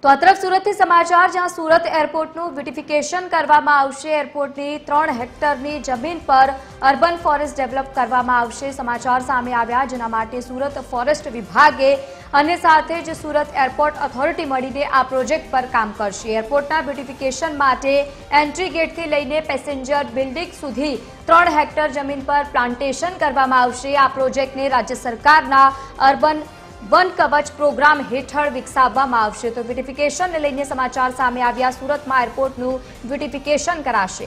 તો આ તરફ સુરતથી સમાચાર, જ્યાં સુરત એરપોર્ટનું બ્યુટિફિકેશન કરવામાં આવશે। એરપોર્ટની 3 હેક્ટરની જમીન પર અર્બન ફોરેસ્ટ ડેવલપ કરવામાં આવશે। સમાચાર સામે આવ્યા, જેના માટે સુરત ફોરેસ્ટ વિભાગે અને સાથે જ સુરત એરપોર્ટ ઓથોરિટી મળીને આ પ્રોજેક્ટ પર કામ કરશે। એરપોર્ટના બ્યુટિફિકેશન માટે એન્ટ્રી ગેટથી લઈને પેસેન્જર બિલ્ડિંગ સુધી 3 હેક્ટર જમીન પર પ્લાન્ટેશન કરવામાં આવશે। આ પ્રોજેક્ટને રાજ્ય સરકારના અર્બન वन कवच प्रोग्राम हेठળ વિકસાવવામાં આવશે। તો બ્યુટિફિકેશનને લઈને સમાચાર સામે આવ્યા। સુરતમાં એરપોર્ટનું બ્યુટિફિકેશન કરાશે।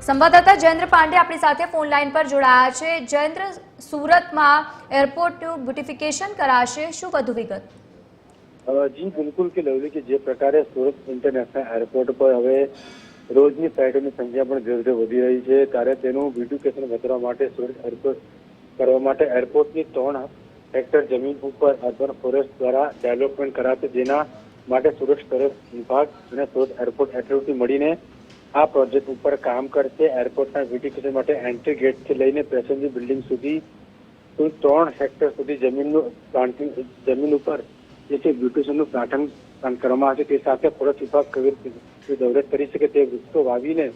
સંવાદદાતા જયેન્દ્ર પાંડે આપણી સાથે ફોન લાઈન પર જોડાયા છે। જયેન્દ્ર, સુરતમાં એરપોર્ટનું બ્યુટિફિકેશન કરાશે, શું વધુ વિગત? જી બિલકુલ કે લવલી કે જે પ્રકારે સુરત ઇન્ટરનેશનલ એરપોર્ટ પર હવે રોજની ફ્લાઇટોની સંખ્યા પણ ધીરે ધીરે વધી રહી છે, ત્યારે તેનું બ્યુટિફિકેશન વધારવા માટે સુરત એરપોર્ટ કરવા માટે એરપોર્ટની 3 હેક્ટર જમીન ઉપર અર્બન ફોરેસ્ટ દ્વારા ડેવલપમેન્ટ કરાશે, જેના માટે સુરત ફોરેસ્ટ વિભાગ અને સુરત એરપોર્ટ ઓથોરિટી મળીને આ પ્રોજેક્ટ ઉપર કામ કરશે। એરપોર્ટના બ્યુટિફિકેશન માટે એન્ટ્રી ગેટથી લઈને પેસેન્જર બિલ્ડિંગ સુધી કુલ 3 હેક્ટર સુધી જમીન ઉપર જે છે બ્યુટિફિકેશનનું પ્લાન્ટેશન કરવામાં આવશે। તે સાથે ફોરેસ્ટ વિભાગ કેવી રીતે દોરત કરી શકે તે વૃક્ષો વાવીને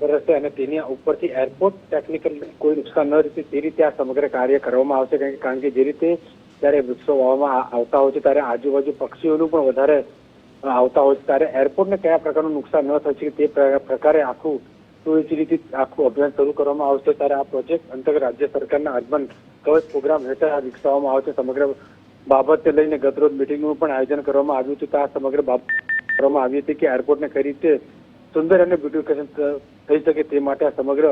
કરશે અને તેની ઉપરથી એરપોર્ટ ટેકનિકલ કોઈ નુકસાન ન રીતે તે રીતે આ સમગ્ર કાર્ય કરવામાં આવશે। કારણ કે જે રીતે ત્યારે વૃક્ષો વાવવામાં આવતા હોય છે ત્યારે આજુબાજુ પક્ષીઓનું પણ વધારે આવતા હોય છે, ત્યારે એરપોર્ટને કયા પ્રકારનું નુકસાન ન થઈ શકે તે પ્રકારે આખું તો એ રીતે આખું અભિયાન શરૂ કરવામાં આવશે। ત્યારે આ પ્રોજેક્ટ અંતર્ગત રાજ્ય સરકારના અર્બન કવચ પ્રોગ્રામ હેઠળ આ વિકસાવવામાં આવશે। સમગ્ર બાબતે લઈને ગતરોજ મિટિંગનું પણ આયોજન કરવામાં આવ્યું હતું। તો આ સમગ્ર બાબત કરવામાં આવી હતી કે એરપોર્ટને કઈ રીતે સુંદર અને બ્યુટિફિકેશન થઈ શકે તે માટે આ સમગ્ર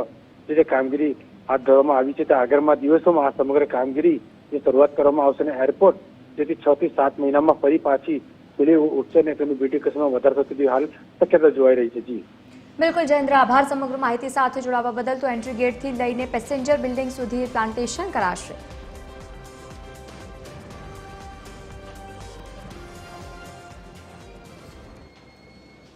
જે કામગીરી હાથ ધરવામાં આવી છે। તો આગળના દિવસોમાં આ સમગ્ર કામગીરીની શરૂઆત કરવામાં આવશે અને એરપોર્ટ જેથી 6 થી 7 મહિનામાં ફરી પાછી ખુલી ઉઠશે અને તેનું બ્યુટિફિકેશનમાં વધારો થતી હાલ શક્યતા જોવાઈ રહી છે। જી બિલકુલ જયેન્દ્ર, આભાર સમગ્ર માહિતી સાથે જોડાવા બદલ। તો એન્ટ્રી ગેટથી લઈને પેસેન્જર બિલ્ડિંગ સુધી પ્લાન્ટેશન કરાશે।